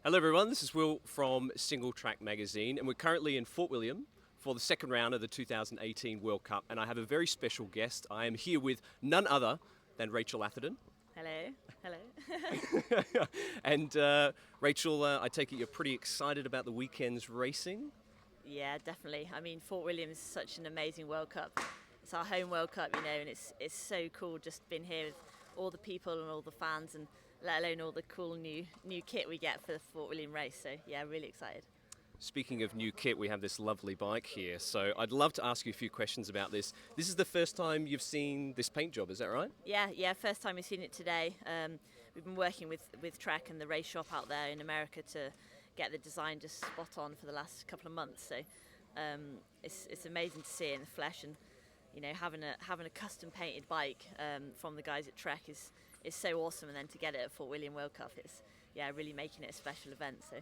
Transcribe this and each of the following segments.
Hello everyone, this is Will from Singletrack magazine and we're currently in Fort William for the second round of the 2018 World Cup and I have a very special guest. I am here with none other than Rachel Atherton. Hello, hello. And Rachel, I take it you're pretty excited about the weekend's racing? Yeah, definitely. I mean, Fort William is such an amazing World Cup. It's our home World Cup, and it's so cool just being here with all the people and all the fans, and let alone all the cool new kit we get for the Fort William race. So yeah, really excited. Speaking of new kit, we have this lovely bike here, so I'd love to ask you a few questions about this. This is the first time you've seen this paint job, is that right? Yeah. First time we've seen it today. We've been working with Trek and the race shop out there in America to get the design just spot on for the last couple of months. So it's amazing to see it in the flesh, and having a custom painted bike from the guys at Trek is so awesome. And then to get it at Fort William World Cup, it's really making it a special event. So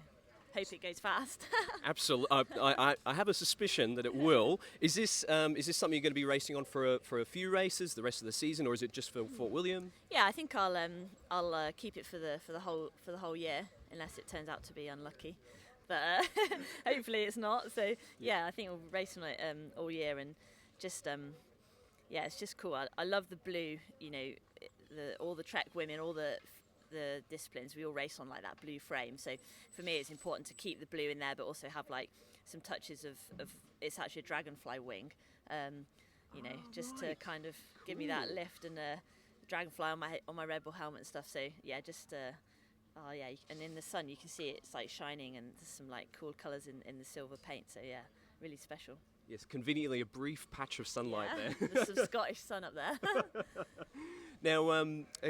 hope it goes fast. Absolutely. I have a suspicion that it will. Is this something you're going to be racing on for a few races, the rest of the season, or is it just for Fort William? Yeah, I think I'll keep it for the whole year, unless it turns out to be unlucky. But hopefully it's not. So yeah, I think we'll race on it all year, and just it's just cool. I love the blue. All the Trek women, all the disciplines, we all race on like that blue frame. So for me, it's important to keep the blue in there, but also have like some touches of it's actually a dragonfly wing, just to kind of give me that lift, and a dragonfly on my Red Bull helmet and stuff. So yeah, and in the sun you can see it's like shining, and there's some like cool colours in the silver paint. So yeah, really special. Yes, conveniently a brief patch of sunlight there. There's some Scottish sun up there. Now,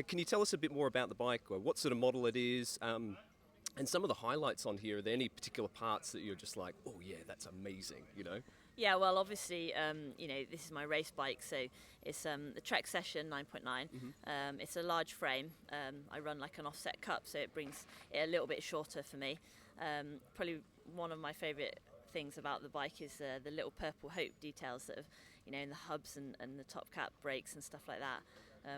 can you tell us a bit more about the bike, or what sort of model it is, and some of the highlights on here? Are there any particular parts that you're just like, oh yeah, that's amazing, Yeah, well, obviously, this is my race bike, so it's the Trek Session 9.9. Mm-hmm. It's a large frame. I run like an offset cup, so it brings it a little bit shorter for me. Probably one of my favourite things about the bike is the little Purple Hope details that have, in the hubs and the top cap brakes and stuff like that,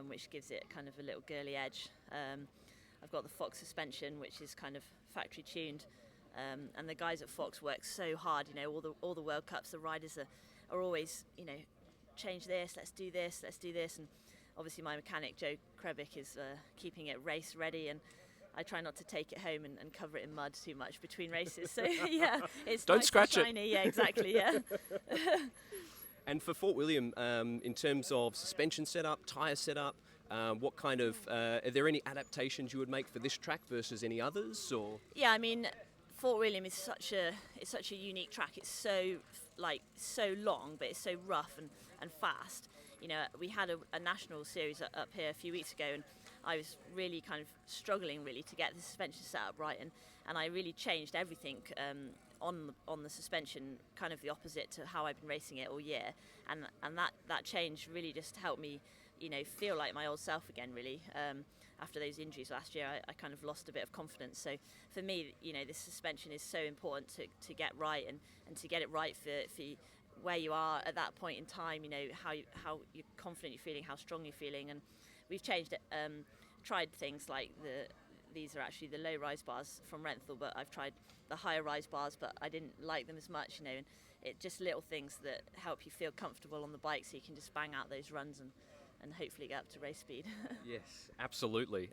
which gives it kind of a little girly edge. I've got the Fox suspension, which is kind of factory tuned. And the guys at Fox work so hard, all the World Cups, the riders are always, change this, let's do this, and obviously my mechanic Joe Krebick is keeping it race ready, and I try not to take it home and cover it in mud too much between races. So yeah, it's Don't nice scratch and shiny. Yeah, exactly. Yeah. And for Fort William, in terms of suspension setup, tyre setup, what kind of are there any adaptations you would make for this track versus any others, or? Yeah, I mean, Fort William is such a unique track. It's so long, but it's so rough and fast. We had a national series up here a few weeks ago, and I was really kind of struggling really to get the suspension set up right, and I really changed everything on the suspension, kind of the opposite to how I've been racing it all year, and that change really just helped me, feel like my old self again, really. After those injuries last year, I kind of lost a bit of confidence. So for me, this suspension is so important to get right, and to get it right for where you are at that point in time, how you're confident you're feeling, how strong you're feeling. And we've changed it, tried things like these are actually the low rise bars from Renthal, but I've tried the higher rise bars, but I didn't like them as much, and it just little things that help you feel comfortable on the bike, so you can just bang out those runs and hopefully get up to race speed. Yes, absolutely.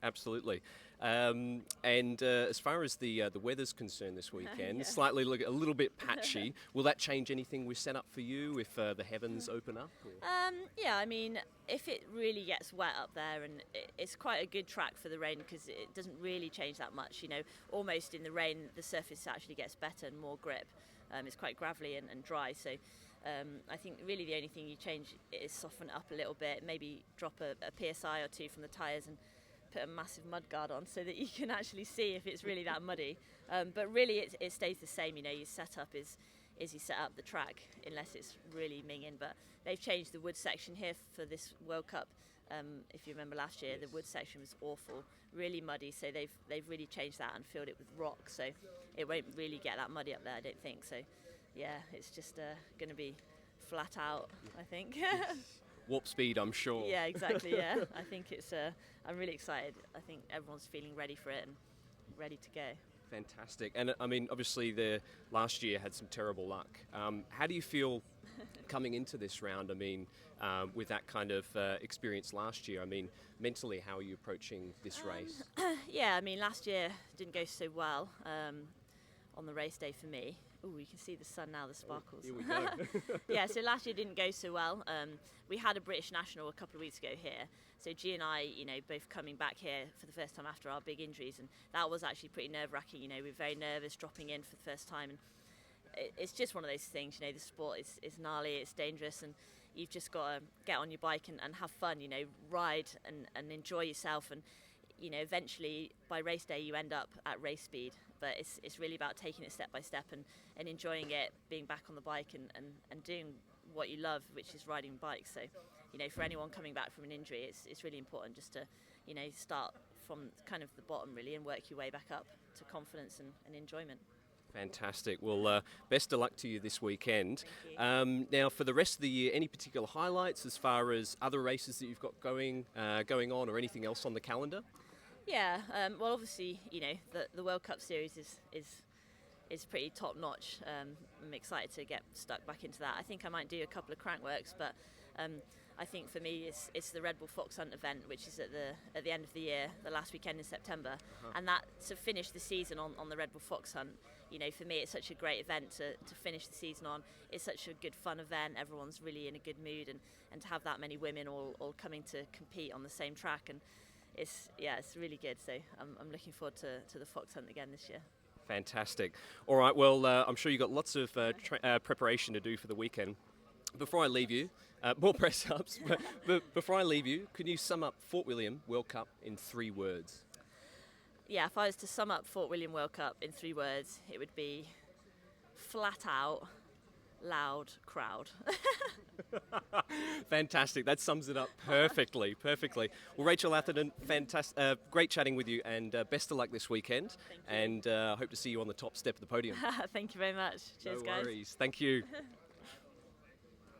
And as far as the weather's concerned this weekend, slightly a little bit patchy. Will that change anything we set up for you if the heavens open up? Or? Yeah, I mean, if it really gets wet up there, and it's quite a good track for the rain because it doesn't really change that much. Almost in the rain, the surface actually gets better and more grip. It's quite gravelly and dry, so. I think really the only thing you change is soften it up a little bit, maybe drop a PSI or two from the tyres and put a massive mud guard on so that you can actually see if it's really that muddy. But really it stays the same, your setup is you set up the track unless it's really minging. But they've changed the wood section here for this World Cup. If you remember last year, the wood section was awful, really muddy, so they've really changed that and filled it with rock, so it won't really get that muddy up there, I don't think. So yeah, it's just going to be flat out, I think. Warp speed, I'm sure. Yeah, exactly, yeah. I think I'm really excited. I think everyone's feeling ready for it and ready to go. Fantastic. And I mean, obviously, the last year had some terrible luck. How do you feel coming into this round? I mean, with that kind of experience last year, I mean, mentally, how are you approaching this race? Yeah, I mean, last year didn't go so well on the race day for me. Oh, you can see the sun now, the sparkles. Here we go. Yeah, so last year didn't go so well. We had a British national a couple of weeks ago here. So G and I, both coming back here for the first time after our big injuries, and that was actually pretty nerve-wracking. We were very nervous dropping in for the first time, and it's just one of those things. The sport is gnarly, it's dangerous, and you've just got to get on your bike and have fun. Ride and enjoy yourself, and eventually by race day you end up at race speed. But it's really about taking it step by step and enjoying it, being back on the bike and doing what you love, which is riding bikes. So, for anyone coming back from an injury, it's really important just to, start from kind of the bottom really and work your way back up to confidence and enjoyment. Fantastic. Well, best of luck to you this weekend. Thank you. Now, for the rest of the year, any particular highlights as far as other races that you've got going on, or anything else on the calendar? Yeah, well, obviously, the World Cup series is pretty top notch. I'm excited to get stuck back into that. I think I might do a couple of crank works, but I think for me it's the Red Bull Fox Hunt event, which is at the end of the year, the last weekend in September, and that to finish the season on the Red Bull Fox Hunt. For me, it's such a great event to finish the season on. It's such a good fun event. Everyone's really in a good mood, and to have that many women all coming to compete on the same track, and it's really good. So I'm looking forward to the Fox Hunt again this year. Fantastic. All right, well, I'm sure you've got lots of preparation to do for the weekend. Before I leave you, more press ups, but before I leave you, can you sum up Fort William World Cup in 3 words? Yeah, if I was to sum up Fort William World Cup in 3 words, it would be flat out, loud crowd. Fantastic. That sums it up perfectly. Well, Rachel Atherton, fantastic, great chatting with you, and best of luck this weekend. Thank you. And hope to see you on the top step of the podium. Thank you very much. Cheers, No guys. worries. Thank you.